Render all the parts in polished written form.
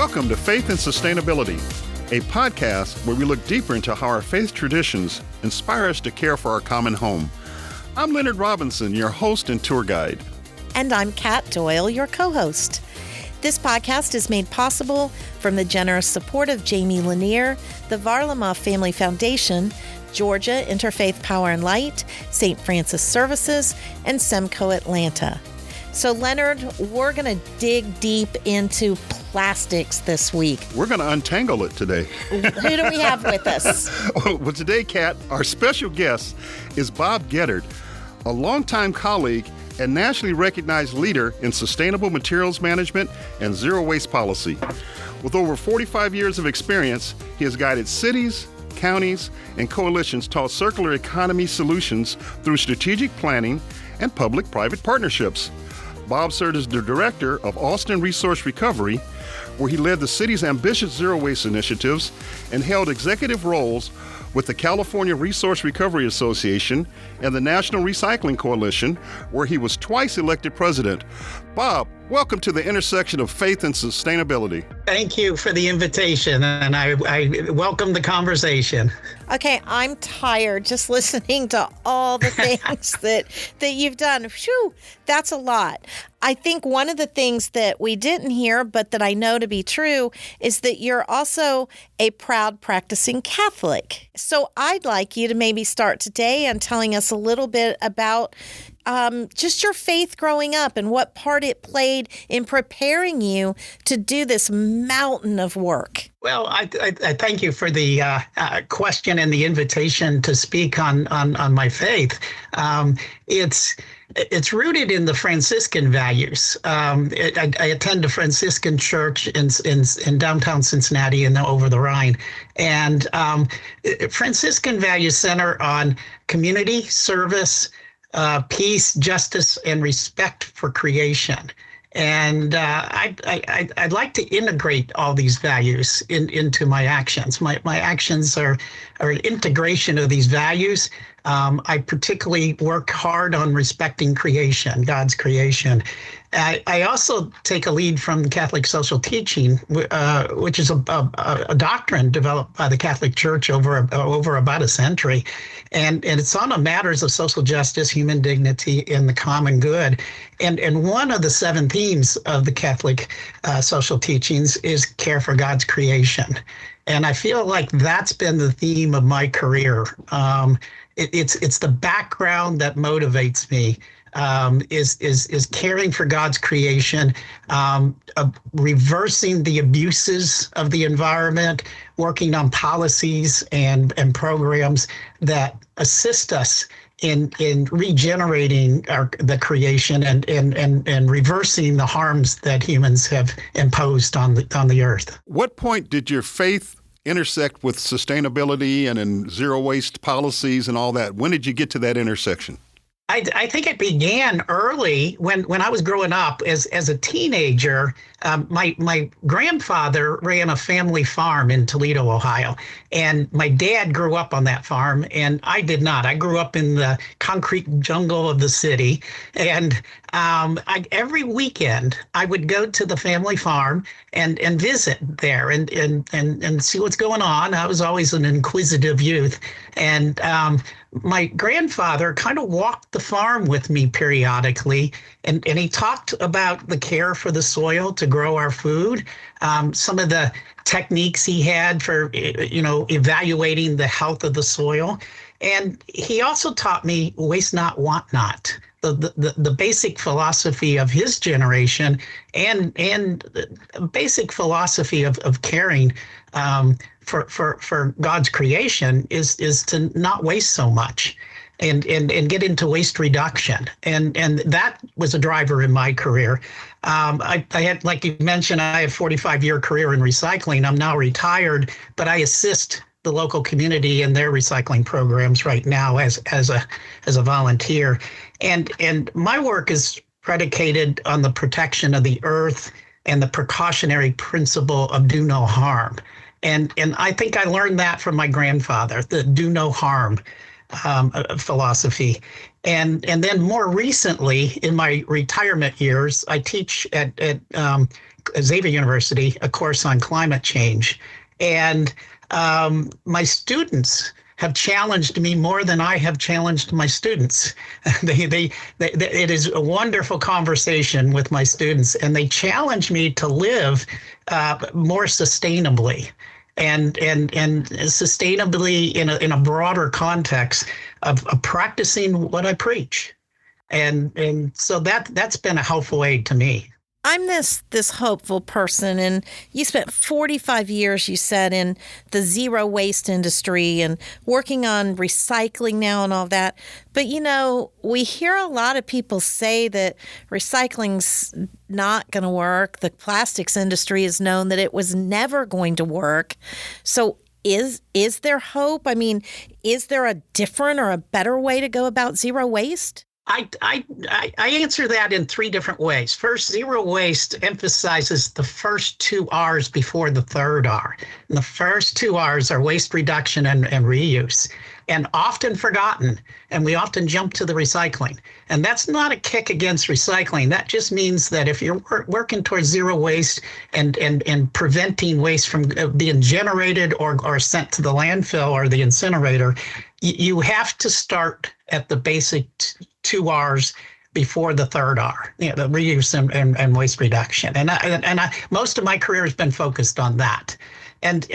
Welcome to Faith and Sustainability, a podcast where we look deeper into how our faith traditions inspire us to care for our common home. I'm Leonard Robinson, your host and tour guide. And I'm Kat Doyle, your co-host. This podcast is made possible from the generous support of Jamie Lanier, the Varlamov Family Foundation, Georgia Interfaith Power and Light, St. Francis Services, and Semco Atlanta. So Leonard, we're going to dig deep into plastics this week. We're going to untangle it today. Who do we have with us? Well, today, Kat, our special guest is Bob Gedert, a longtime colleague and nationally recognized leader in sustainable materials management and zero waste policy. With over 45 years of experience, he has guided cities, counties, and coalitions toward circular economy solutions through strategic planning and public-private partnerships. Bob served as the director of Austin Resource Recovery, where he led the city's ambitious zero waste initiatives and held executive roles with the California Resource Recovery Association and the National Recycling Coalition, where he was twice elected president. Bob, welcome to the intersection of faith and sustainability. Thank you for the invitation, and I welcome the conversation. Okay, I'm tired just listening to all the things that you've done. Phew, that's a lot. I think one of the things that we didn't hear, but that I know to be true, is that you're also a proud practicing Catholic. So I'd like you to maybe start today and telling us a little bit about just your faith growing up and what part it played in preparing you to do this mountain of work. Well, I thank you for the question and the invitation to speak on my faith. It's rooted in the Franciscan values. I attend a Franciscan church in downtown Cincinnati and over the Rhine. And Franciscan values center on community, service, peace, justice, and respect for creation. And I'd like to integrate all these values into my actions. My actions are an integration of these values. I particularly work hard on respecting creation, God's creation. I also take a lead from Catholic social teaching, which is a doctrine developed by the Catholic Church over about a century. And it's on the matters of social justice, human dignity, and the common good. And one of the 7 themes of the Catholic social teachings is care for God's creation. And I feel like that's been the theme of my career. It's the background that motivates me. Is caring for God's creation, reversing the abuses of the environment, working on policies and programs that assist us in regenerating the creation and reversing the harms that humans have imposed on the earth. What point did your faith intersect with sustainability and in zero waste policies and all that? When did you get to that intersection? I think it began early when I was growing up as a teenager. My grandfather ran a family farm in Toledo, Ohio, and my dad grew up on that farm, and I did not. I grew up in the concrete jungle of the city, and every weekend I would go to the family farm and visit there and see what's going on. I was always an inquisitive youth, and my grandfather kind of walked the farm with me periodically, and he talked about the care for the soil to grow our food, some of the techniques he had for, evaluating the health of the soil. And he also taught me waste not, want not, the basic philosophy of his generation and basic philosophy of caring for God's creation is to not waste so much and get into waste reduction. And that was a driver in my career. I had, like you mentioned, I have a 45-year career in recycling. I'm now retired, but I assist the local community in their recycling programs right now as a volunteer. And my work is predicated on the protection of the earth and the precautionary principle of do no harm. And I think I learned that from my grandfather, the do no harm philosophy. And then more recently, in my retirement years, I teach at Xavier University a course on climate change. And my students have challenged me more than I have challenged my students. It is a wonderful conversation with my students, and they challenge me to live more sustainably. And sustainably in a broader context of practicing what I preach. And so that's been a helpful aid to me. I'm this hopeful person, and you spent 45 years, you said, in the zero waste industry and working on recycling now and all that. But, we hear a lot of people say that recycling's not going to work. The plastics industry has known that it was never going to work. So is there hope? I mean, is there a different or a better way to go about zero waste? I answer that in three different ways. First, zero waste emphasizes the first two R's before the third R. And the first two R's are waste reduction and reuse, and often forgotten. And we often jump to the recycling. And that's not a kick against recycling. That just means that if you're working towards zero waste and preventing waste from being generated or sent to the landfill or the incinerator, you have to start at the basic two R's before the third R, the reuse and waste reduction. And I most of my career has been focused on that. And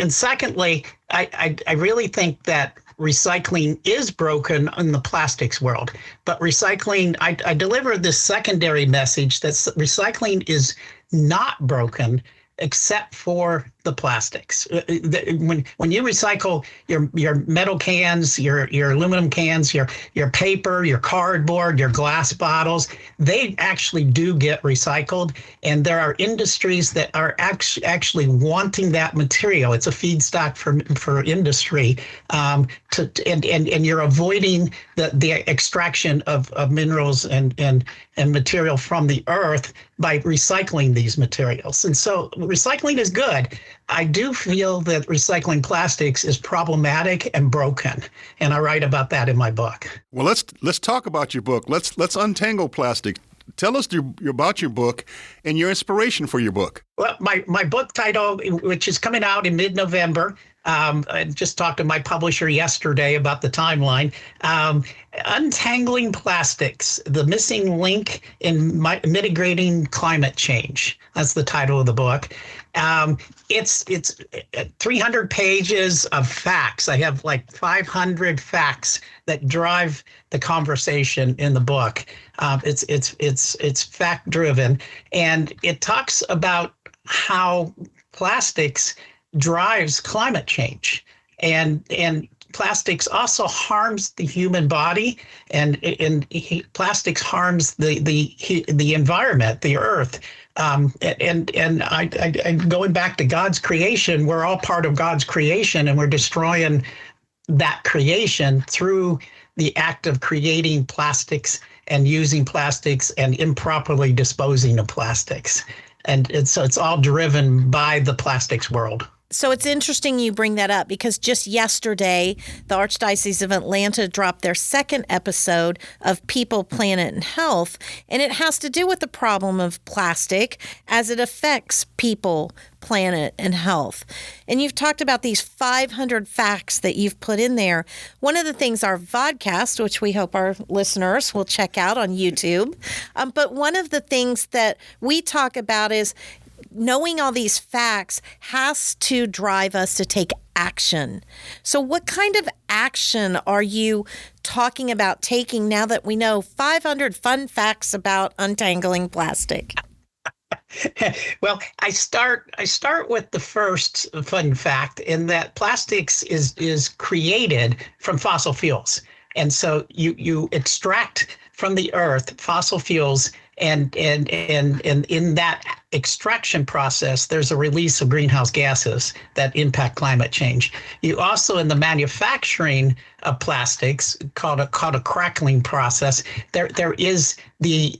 secondly, I really think that recycling is broken in the plastics world. But recycling, I deliver this secondary message that recycling is not broken except for the plastics. When you recycle your metal cans, your aluminum cans, your paper, your cardboard, your glass bottles, they actually do get recycled. And there are industries that are actually wanting that material. It's a feedstock for industry. And you're avoiding the extraction of minerals and material from the earth by recycling these materials. And so recycling is good. I do feel that recycling plastics is problematic and broken, and I write about that in my book. Well, let's talk about your book. Let's untangle plastic. Tell us about your book and your inspiration for your book. Well, my book title, which is coming out in mid-November, I just talked to my publisher yesterday about the timeline. Untangling Plastics, the missing link in mitigating climate change. That's the title of the book. It's 300 pages of facts. I have like 500 facts that drive the conversation in the book. It's fact driven, and it talks about how plastics drives climate change, and plastics also harms the human body, and plastics harms the environment, the earth. And I going back to God's creation, we're all part of God's creation, and we're destroying that creation through the act of creating plastics and using plastics and improperly disposing of plastics. And so it's all driven by the plastics world. So it's interesting you bring that up, because just yesterday, the Archdiocese of Atlanta dropped their second episode of People, Planet, and Health, and it has to do with the problem of plastic as it affects people, planet, and health. And you've talked about these 500 facts that you've put in there. One of the things, our vodcast, which we hope our listeners will check out on YouTube, but one of the things that we talk about is knowing all these facts has to drive us to take action. So what kind of action are you talking about taking now that we know 500 fun facts about untangling plastic? Well, I start with the first fun fact, in that plastics is created from fossil fuels. And so you extract from the earth fossil fuels, and in that extraction process, there's a release of greenhouse gases that impact climate change. You also, in the manufacturing of plastics, called a crackling process, there is the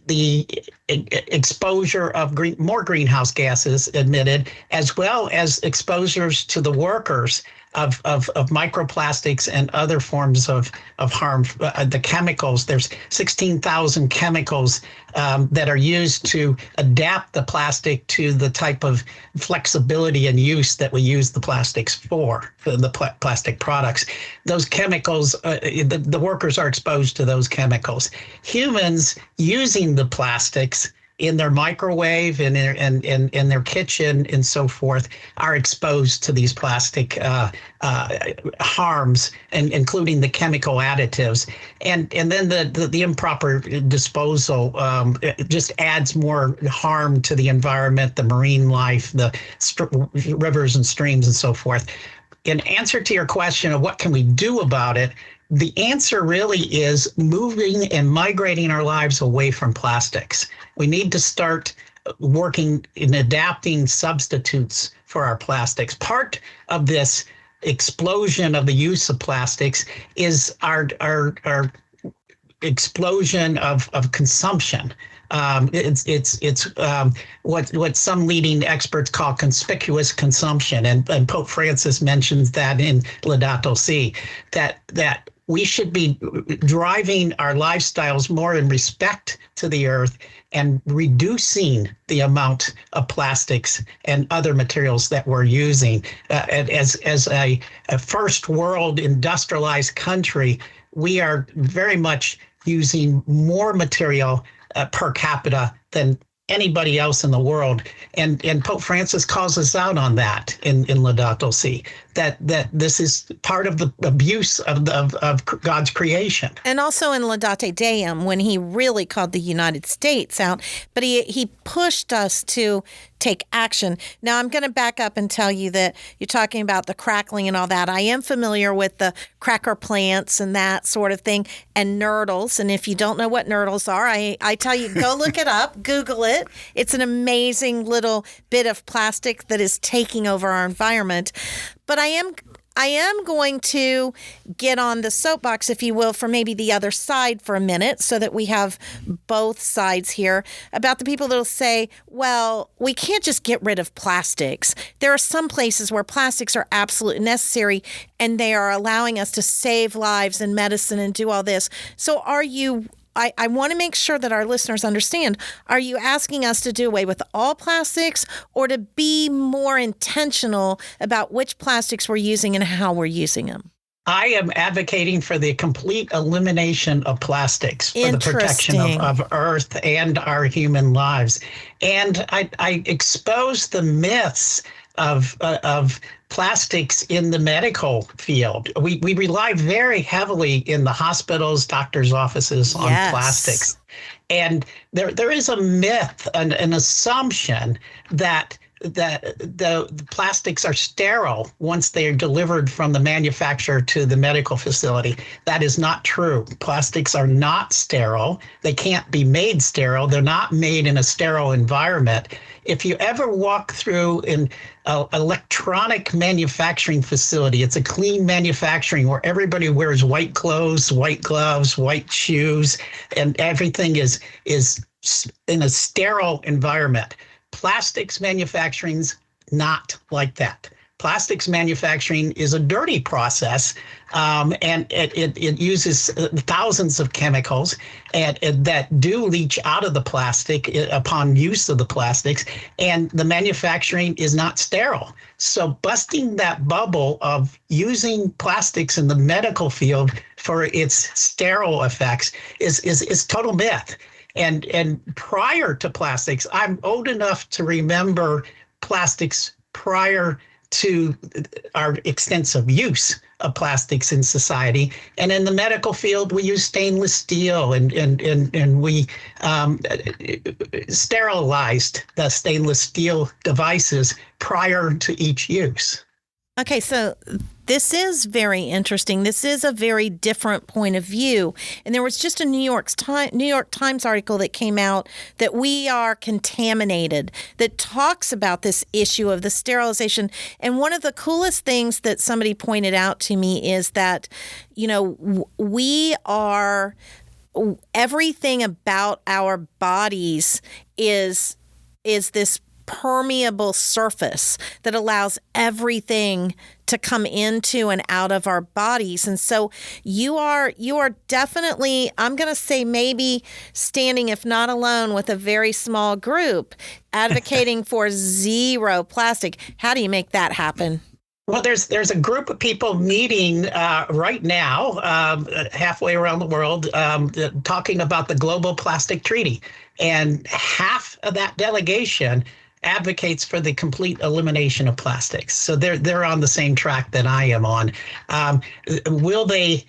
exposure of more greenhouse gases emitted, as well as exposures to the workers of microplastics and other forms of harm. The chemicals, there's 16,000 chemicals that are used to adapt the plastic to the type of flexibility and use that we use the plastics for the plastic products. Those chemicals, the workers are exposed to those chemicals. Humans using the plastics in their microwave and in their kitchen and so forth are exposed to these plastic harms, and including the chemical additives, and then the improper disposal just adds more harm to the environment, the marine life, the rivers and streams and so forth. In answer to your question of what can we do about it, the answer really is moving and migrating our lives away from plastics. We need to start working in adapting substitutes for our plastics. Part of this explosion of the use of plastics is our explosion of consumption. It's what some leading experts call conspicuous consumption, and Pope Francis mentions that in Laudato Si, that we should be driving our lifestyles more in respect to the earth and reducing the amount of plastics and other materials that we're using. As a first world industrialized country, we are very much using more material per capita than anybody else in the world. And Pope Francis calls us out on that in Laudato Si, that this is part of the abuse of God's creation. And also in Laudate Deum, when he really called the United States out, but he pushed us to take action. Now, I'm going to back up and tell you that you're talking about the crackling and all that. I am familiar with the cracker plants and that sort of thing, and nurdles. And if you don't know what nurdles are, I tell you, go look it up, Google it. It's an amazing little bit of plastic that is taking over our environment. But I am going to get on the soapbox, if you will, for maybe the other side for a minute, so that we have both sides here, about the people that will say, well, we can't just get rid of plastics. There are some places where plastics are absolutely necessary, and they are allowing us to save lives and medicine and do all this. So I want to make sure that our listeners understand, are you asking us to do away with all plastics, or to be more intentional about which plastics we're using and how we're using them? I am advocating for the complete elimination of plastics for the protection of Earth and our human lives. And I expose the myths of plastics in the medical field. We rely very heavily in the hospitals, doctors' offices on plastics. And there is a myth, an assumption that the plastics are sterile once they are delivered from the manufacturer to the medical facility. That is not true. Plastics are not sterile. They can't be made sterile. They're not made in a sterile environment. If you ever walk through an electronic manufacturing facility, it's a clean manufacturing where everybody wears white clothes, white gloves, white shoes, and everything is in a sterile environment. Plastics manufacturing's not like that. Plastics manufacturing is a dirty process, and it uses thousands of chemicals and that do leach out of the plastic upon use of the plastics, and the manufacturing is not sterile. So busting that bubble of using plastics in the medical field for its sterile effects is total myth. And prior to plastics, I'm old enough to remember plastics prior to our extensive use of plastics in society. And in the medical field, we use stainless steel and we sterilized the stainless steel devices prior to each use. Okay, so this is very interesting. This is a very different point of view. And there was just a New York Times article that came out that we are contaminated, that talks about this issue of the sterilization. And one of the coolest things that somebody pointed out to me is that, we are, everything about our bodies is this permeable surface that allows everything to come into and out of our bodies. And so you are definitely, I'm going to say, maybe standing, if not alone, with a very small group advocating for zero plastic. How do you make that happen? Well, there's a group of people meeting right now, halfway around the world, talking about the Global Plastic Treaty. And half of that delegation advocates for the complete elimination of plastics. So they're on the same track that I am on. Will they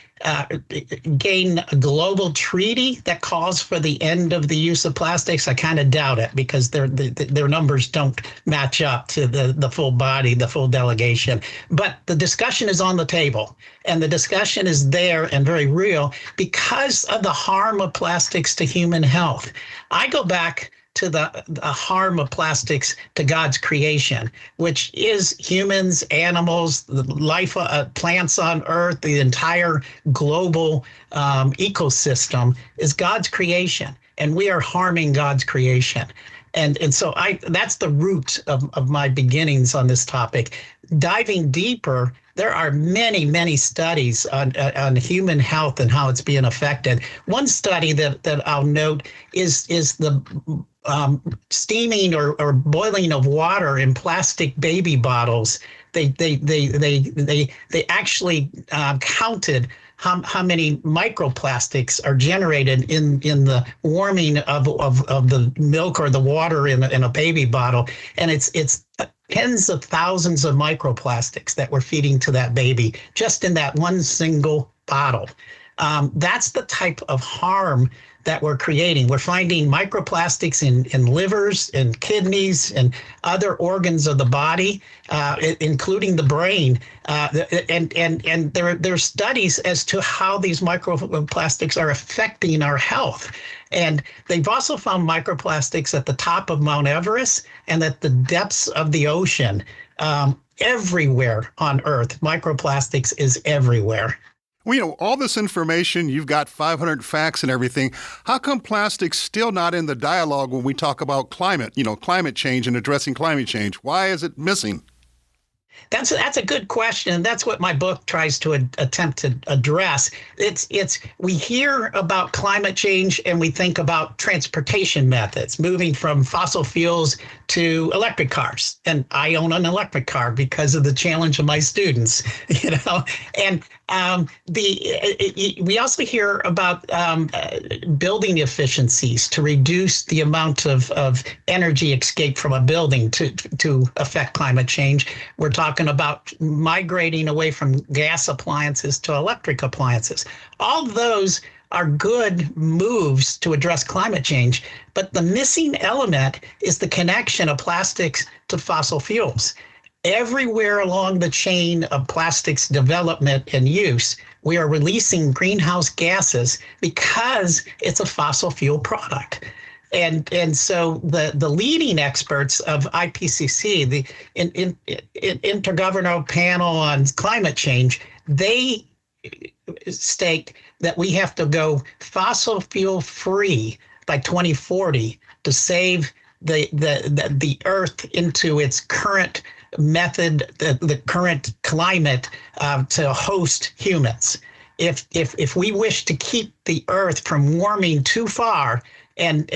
gain a global treaty that calls for the end of the use of plastics? I kind of doubt it, because their numbers don't match up to the full body, the full delegation. But the discussion is on the table, and the discussion is there and very real because of the harm of plastics to human health. I go back to the harm of plastics to God's creation, which is humans, animals, the life of plants on Earth, the entire global ecosystem is God's creation, and we are harming God's creation. And so that's the root of my beginnings on this topic. Diving deeper, there are many, many studies on human health and how it's being affected. One study that I'll note is the steaming or boiling of water in plastic baby bottles. They actually counted how many microplastics are generated in the warming of the milk or the water in a baby bottle, and it's tens of thousands of microplastics that we're feeding to that baby just in that one single bottle. That's the type of harm that we're creating. We're finding microplastics in livers and kidneys and other organs of the body, including the brain. And there are studies as to how these microplastics are affecting our health. And they've also found microplastics at the top of Mount Everest and at the depths of the ocean. Everywhere on Earth, microplastics is everywhere. Well, all this information, you've got 500 facts and everything. How come plastic's still not in the dialogue when we talk about climate change and addressing climate change? Why is it missing? That's a good question. That's what my book tries to attempt to address. We hear about climate change and we think about transportation methods, moving from fossil fuels to electric cars. And I own an electric car because of the challenge of my students, And we also hear about building efficiencies to reduce the amount of energy escape from a building to affect climate change. We're talking about migrating away from gas appliances to electric appliances. All those are good moves to address climate change, but the missing element is the connection of plastics to fossil fuels. Everywhere along the chain of plastics development and use, we are releasing greenhouse gases because it's a fossil fuel product. And so the leading experts of IPCC, the Intergovernmental Panel on Climate Change, they state that we have to go fossil fuel free by 2040 to save the Earth into its current method, the current climate to host humans. If we wish to keep the Earth from warming too far and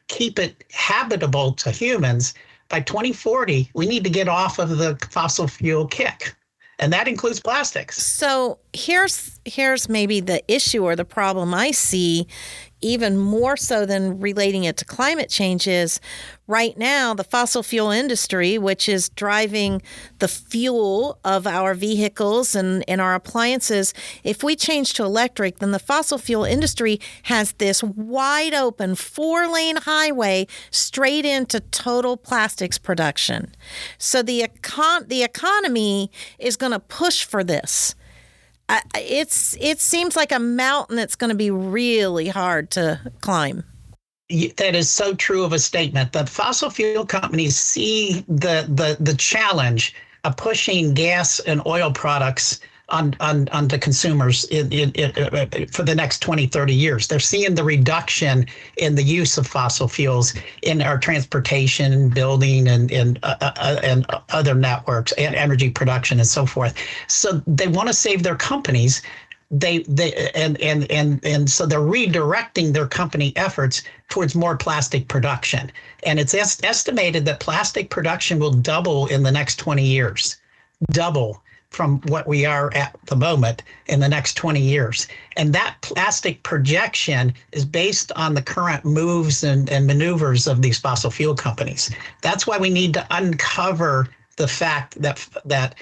keep it habitable to humans, by 2040, we need to get off of the fossil fuel kick. And that includes plastics. So here's maybe the issue or the problem I see, even more so than relating it to climate change, is right now the fossil fuel industry, which is driving the fuel of our vehicles and our appliances. If we change to electric, then the fossil fuel industry has this wide open 4-lane highway straight into total plastics production. So the economy is going to push for this. It seems like a mountain that's going to be really hard to climb. That is so true of a statement. The fossil fuel companies see the challenge of pushing gas and oil products on the consumers for the next 20, 30 years. They're seeing the reduction in the use of fossil fuels in our transportation, building, and other networks, and energy production, and so forth. So they want to save their companies. So they're redirecting their company efforts towards more plastic production. And it's estimated that plastic production will double in the next 20 years. Double from what we are at the moment in the next 20 years. And that plastic projection is based on the current moves and maneuvers of these fossil fuel companies. That's why we need to uncover the fact that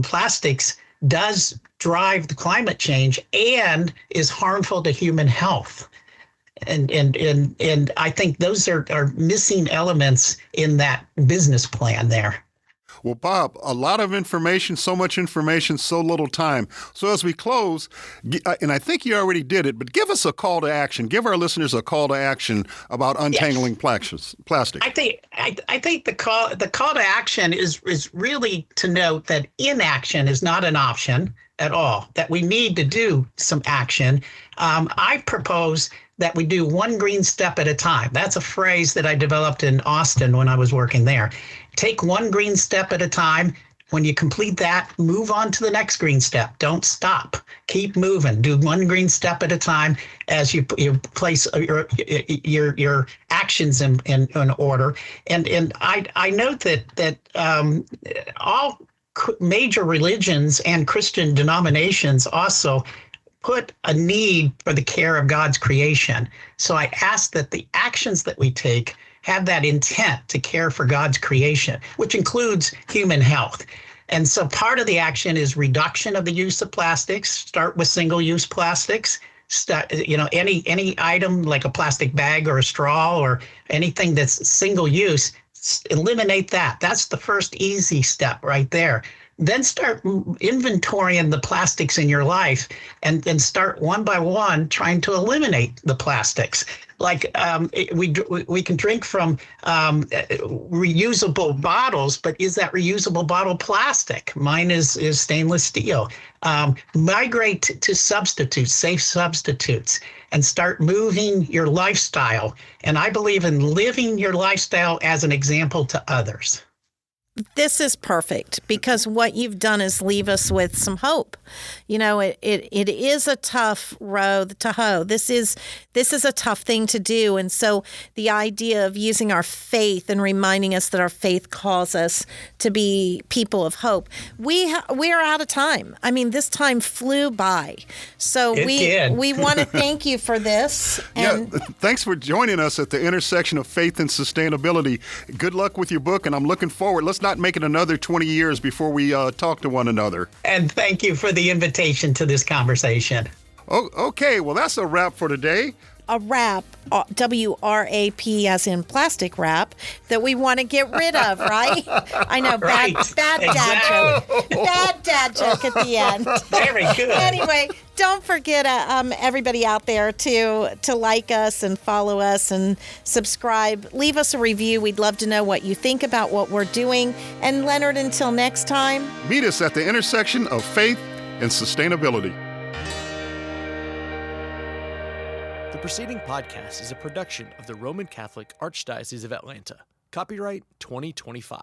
plastics does drive the climate change and is harmful to human health. And I think those are missing elements in that business plan there. Well, Bob, a lot of information, so much information, so little time. So as we close, and I think you already did it, but give us a call to action. Give our listeners a call to action about untangling plastic. I think the call to action is really to note that inaction is not an option at all, that we need to do some action. I propose that we do one green step at a time. That's a phrase that I developed in Austin when I was working there. Take one green step at a time. When you complete that, move on to the next green step. Don't stop. Keep moving. Do one green step at a time as you place your actions in order. And I note that all major religions and Christian denominations also put a need for the care of God's creation. So I ask that the actions that we take have that intent to care for God's creation, which includes human health. And so part of the action is reduction of the use of plastics. Start with single-use plastics. Any item like a plastic bag or a straw or anything that's single-use, eliminate that. That's the first easy step right there. Then start inventorying the plastics in your life and start one by one trying to eliminate the plastics. Like we can drink from reusable bottles, but is that reusable bottle plastic? Mine is stainless steel. Migrate to substitutes, safe substitutes, and start moving your lifestyle. And I believe in living your lifestyle as an example to others. This is perfect because what you've done is leave us with some hope. You know, it is a tough road to hoe. This is a tough thing to do. And so the idea of using our faith and reminding us that our faith calls us to be people of hope. We are out of time. I mean, this time flew by. So we want to thank you for this. And thanks for joining us at the intersection of faith and sustainability. Good luck with your book, and I'm looking forward. Let's not make it another 20 years before we talk to one another. And thank you for the invitation to this conversation. Oh, okay, well, that's a wrap for today. A wrap, W-R-A-P as in plastic wrap, that we want to get rid of, right? I know, bad dad joke. Bad dad joke at the end. Very good. Anyway, don't forget, everybody out there, to like us and follow us and subscribe. Leave us a review. We'd love to know what you think about what we're doing. And Leonard, until next time. Meet us at the intersection of faith and sustainability. The preceding podcast is a production of the Roman Catholic Archdiocese of Atlanta. Copyright 2025.